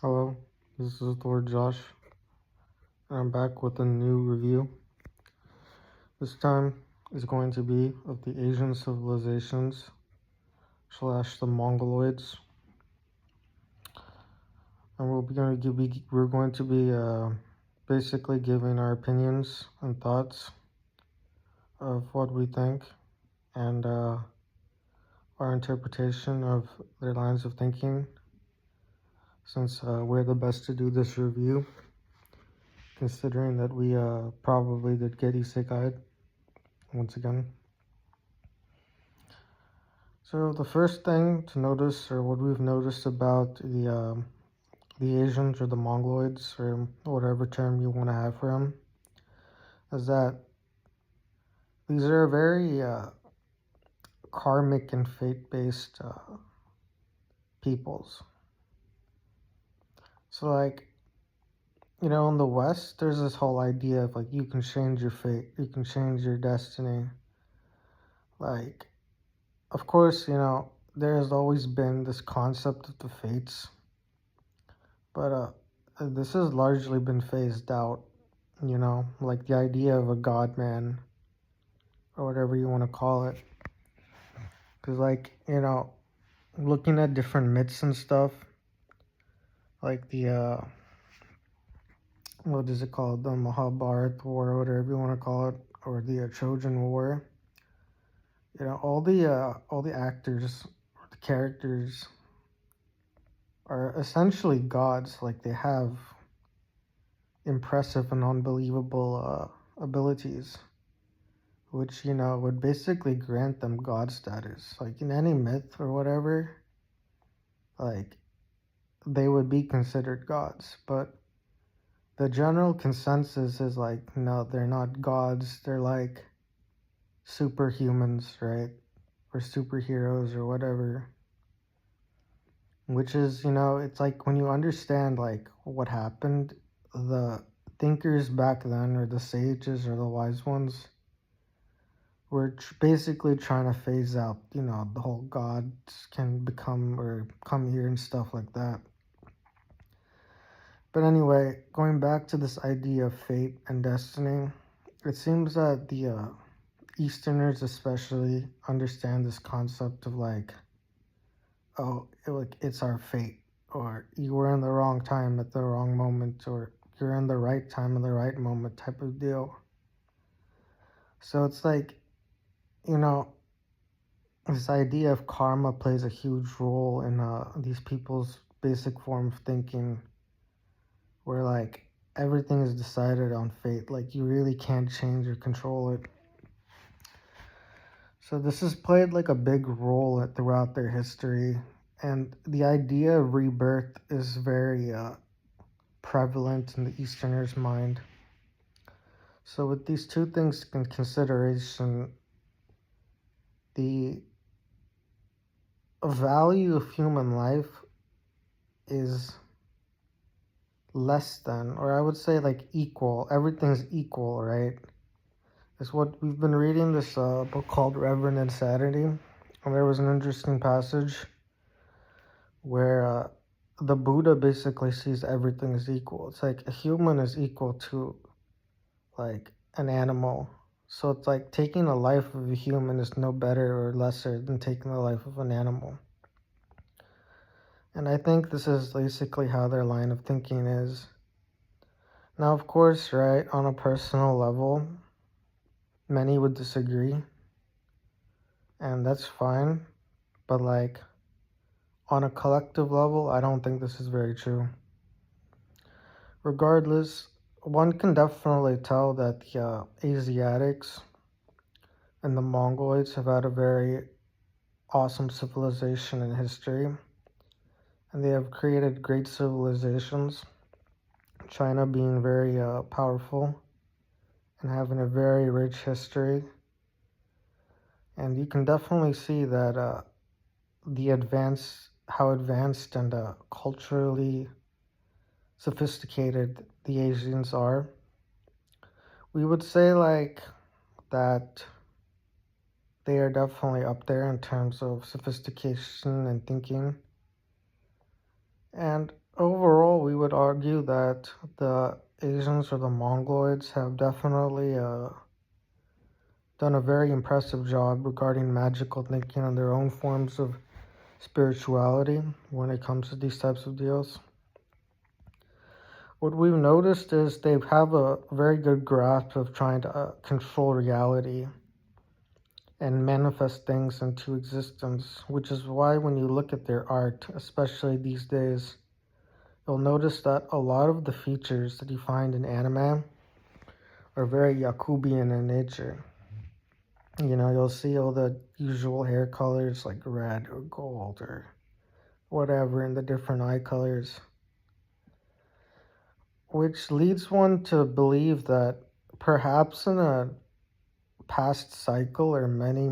Hello, this is Lord Josh, and I'm back with a new review. This time is going to be of the Asian civilizations slash the mongoloids, and we're going to be basically giving our opinions and thoughts of what we think and our interpretation of their lines of thinking. Since we're the best to do this review, considering that we probably did get isekai'd once again. So the first thing to notice, or what we've noticed about the Asians or the mongoloids, or whatever term you want to have for them, is that these are very karmic and fate-based peoples. So like, in the West, there's this whole idea of like you can change your fate, you can change your destiny. Like, of course, there has always been this concept of the fates, but this has largely been phased out, like the idea of a god man or whatever you want to call it. Because, like, looking at different myths and stuff, like what is it called? The Mahabharata War, or whatever you want to call it, or the Trojan War. All the actors, or the characters, are essentially gods. Like, they have impressive and unbelievable abilities, which would basically grant them god status. Like in any myth or whatever, like they would be considered gods. But the general consensus is like, no, they're not gods, they're like superhumans, right? Or superheroes or whatever. Which is, it's like when you understand like what happened, the thinkers back then, or the sages or the wise ones, we're basically trying to phase out, the whole gods can become or come here and stuff like that. But anyway, going back to this idea of fate and destiny, it seems that the Easterners especially understand this concept of like, oh, it's our fate, or you were in the wrong time at the wrong moment, or you're in the right time at the right moment type of deal. So it's like, this idea of karma plays a huge role in these people's basic form of thinking, where like everything is decided on fate. Like you really can't change or control it. So this has played like a big role throughout their history, and the idea of rebirth is very prevalent in the Easterners' mind. So with these two things in consideration, the value of human life is less than, or I would say like equal. Everything's equal, right? It's what we've been reading this book called Reverend Insanity, and there was an interesting passage where the Buddha basically sees everything as equal. It's like a human is equal to like an animal. So it's like taking a life of a human is no better or lesser than taking the life of an animal. And I think this is basically how their line of thinking is. Now, of course, right, on a personal level, many would disagree, and that's fine. But like on a collective level, I don't think this is very true. Regardless, one can definitely tell that the Asiatics and the Mongoloids have had a very awesome civilization in history, and they have created great civilizations. China being very powerful and having a very rich history. And you can definitely see that how advanced and culturally sophisticated the Asians are. We would say like that they are definitely up there in terms of sophistication and thinking. And overall, we would argue that the Asians or the Mongoloids have definitely done a very impressive job regarding magical thinking and their own forms of spirituality when it comes to these types of deals. What we've noticed is they have a very good grasp of trying to control reality and manifest things into existence, which is why when you look at their art, especially these days, you'll notice that a lot of the features that you find in anime are very Yakubian in nature. You know, you'll see all the usual hair colors like red or gold or whatever in the different eye colors, which leads one to believe that perhaps in a past cycle or many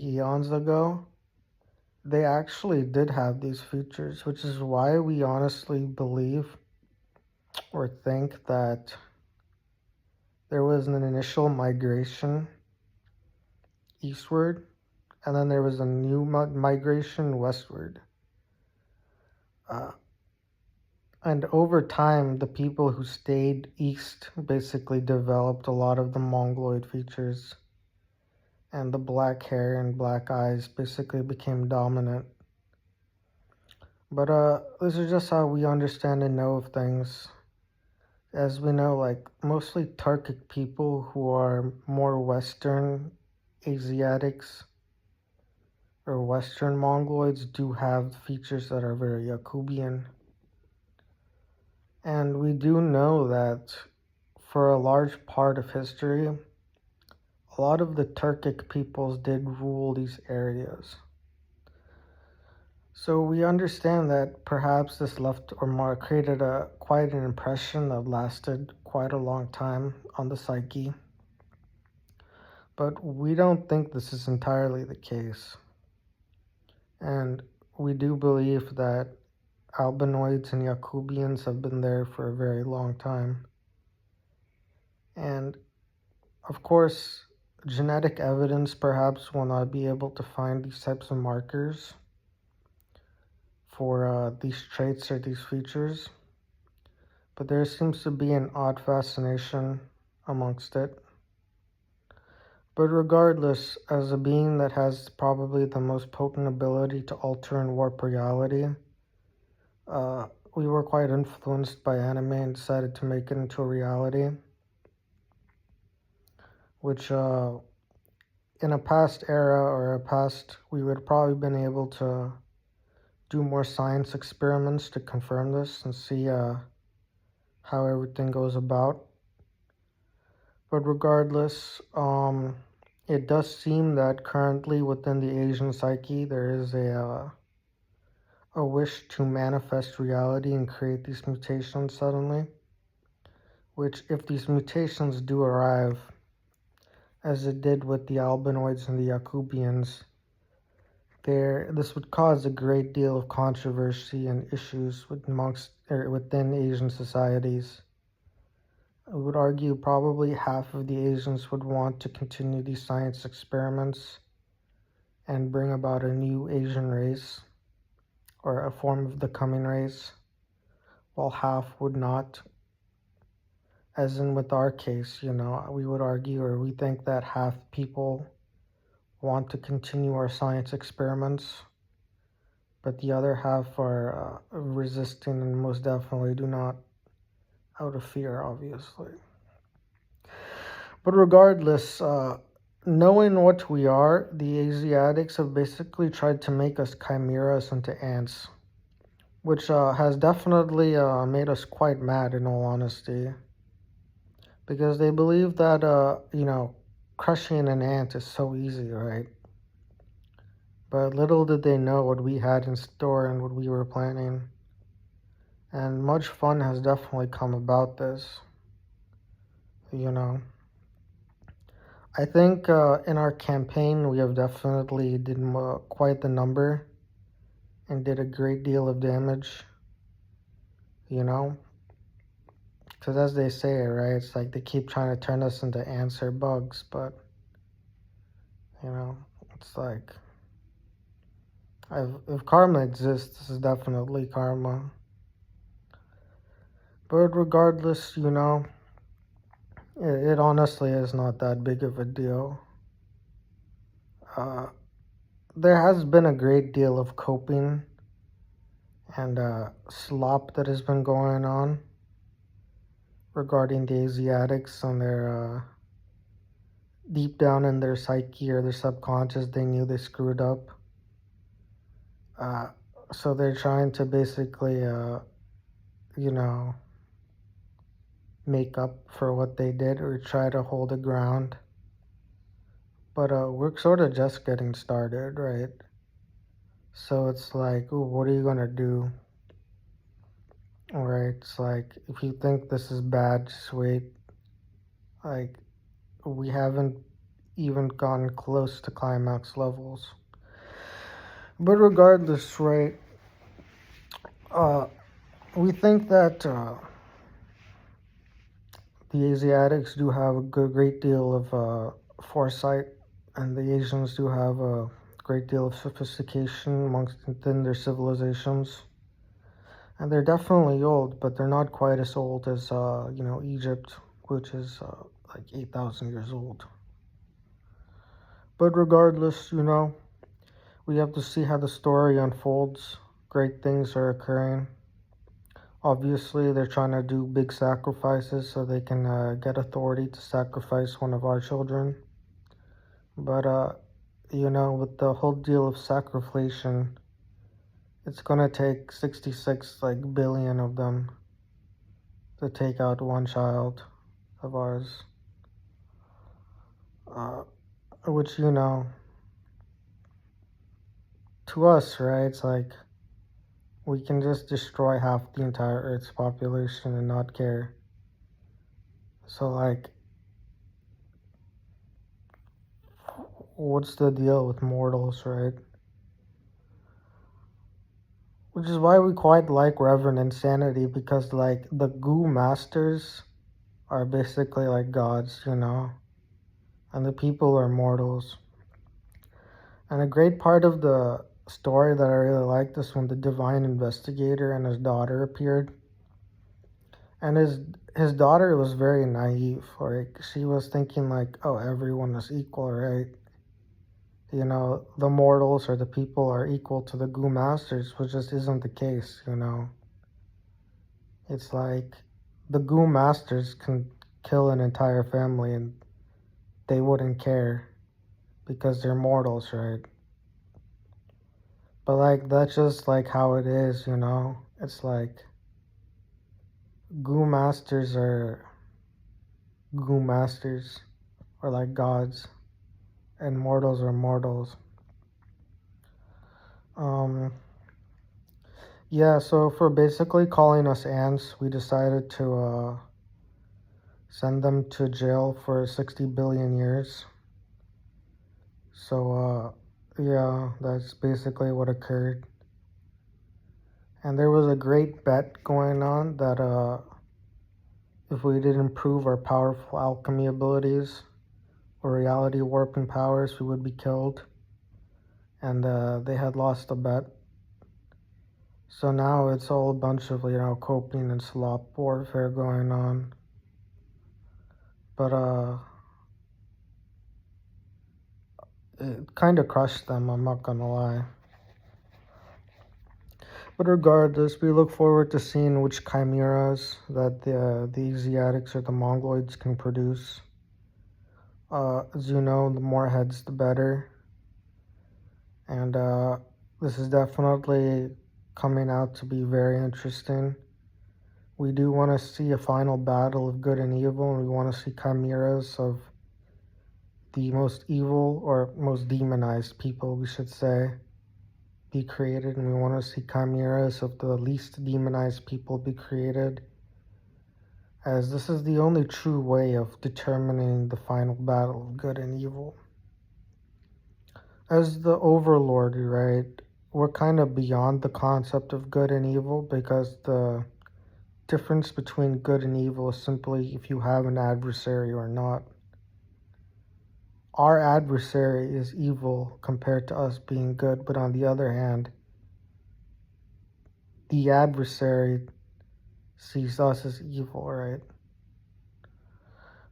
eons ago, they actually did have these features, which is why we honestly believe or think that there was an initial migration eastward and then there was a new migration westward. Uh, and over time, the people who stayed east basically developed a lot of the mongoloid features, and the black hair and black eyes basically became dominant. But this is just how we understand and know of things. As we know, like mostly Turkic people who are more Western Asiatics or Western Mongoloids do have features that are very Yakubian. And we do know that for a large part of history, a lot of the Turkic peoples did rule these areas. So we understand that perhaps this left or more created quite an impression that lasted quite a long time on the psyche. But we don't think this is entirely the case. And we do believe that albinoids and Yakubians have been there for a very long time. And of course, genetic evidence perhaps will not be able to find these types of markers for these traits or these features, but there seems to be an odd fascination amongst it. But regardless, as a being that has probably the most potent ability to alter and warp reality, we were quite influenced by anime and decided to make it into a reality, which in a past era or a past, we would have probably been able to do more science experiments to confirm this and see how everything goes about. But regardless, it does seem that currently within the Asian psyche there is a wish to manifest reality and create these mutations suddenly, which if these mutations do arrive, as it did with the albinoids and the Yakubians, this would cause a great deal of controversy and issues within Asian societies. I would argue probably half of the Asians would want to continue these science experiments and bring about a new Asian race or a form of the coming race, while half would not. As in with our case, you know, we would argue or we think that half people want to continue our science experiments, but the other half are resisting and most definitely do not, out of fear, obviously. But regardless, knowing what we are, the Asiatics have basically tried to make us chimeras into ants, which has definitely made us quite mad, in all honesty, because they believe that, crushing an ant is so easy, right? But little did they know what we had in store and what we were planning. And much fun has definitely come about this, you know. I think in our campaign we have definitely did quite the number and did a great deal of damage, you know. Because as they say, right, it's like they keep trying to turn us into ants or bugs, but, you know, it's like, if karma exists, this is definitely karma. But regardless, it honestly is not that big of a deal. Uh, there has been a great deal of coping and slop that has been going on regarding the Asiatics and their deep down in their psyche or their subconscious, they knew they screwed up. Uh, so they're trying to basically, you know, make up for what they did or try to hold the ground. But we're sort of just getting started, right? So it's like, ooh, what are you gonna do? Right? It's like, if you think this is bad, just wait. Like, we haven't even gone close to climax levels. But regardless, right? Uh, we think that the Asiatics do have a great deal of foresight, and the Asians do have a great deal of sophistication amongst within their civilizations. And they're definitely old, but they're not quite as old as Egypt, which is like 8,000 years old. But regardless, we have to see how the story unfolds. Great things are occurring. Obviously, they're trying to do big sacrifices so they can get authority to sacrifice one of our children. But, with the whole deal of sacrification, it's gonna take 66 billion of them to take out one child of ours. Uh, which, to us, right, it's like we can just destroy half the entire Earth's population and not care. So, what's the deal with mortals, right? Which is why we quite like Reverend Insanity, because, the goo masters are basically like gods, and the people are mortals. And a great part of the story that I really liked is when the divine investigator and his daughter appeared. And his daughter was very naive. Like, she was thinking like, oh, everyone is equal, right? The mortals or the people are equal to the goo masters, which just isn't the case. It's like the goo masters can kill an entire family and they wouldn't care because they're mortals, right? But that's just how it is. It's like goo masters are goo masters or like gods and mortals are mortals. Um yeah, so for basically calling us ants, we decided to send them to jail for 60 billion years. So yeah, that's basically what occurred. And there was a great bet going on that if we didn't improve our powerful alchemy abilities or reality warping powers, we would be killed. And they had lost a bet. So now it's all a bunch of, coping and slop warfare going on. But it kind of crushed them, I'm not gonna lie. But regardless, we look forward to seeing which chimeras that the Asiatics or the mongoloids can produce. As you know, the more heads, the better. And this is definitely coming out to be very interesting. We do want to see a final battle of good and evil, and we want to see chimeras of the most evil or most demonized people, we should say, be created, and we want to see chimeras of the least demonized people be created, as this is the only true way of determining the final battle of good and evil. As the overlord, right, we're kind of beyond the concept of good and evil, because the difference between good and evil is simply if you have an adversary or not. Our adversary is evil compared to us being good, but on the other hand, the adversary sees us as evil, right?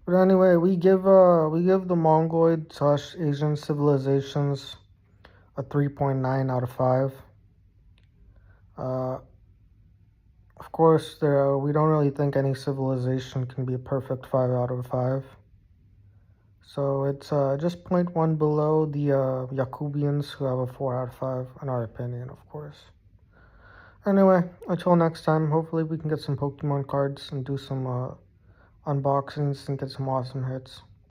But anyway, we give the Mongoloid slash Asian civilizations a 3.9 out of 5. Uh, of course, we don't really think any civilization can be a perfect 5 out of 5. So it's just point 0.1 below the Yakubians, who have a 4 out of 5, in our opinion, of course. Anyway, until next time, hopefully we can get some Pokemon cards and do some unboxings and get some awesome hits.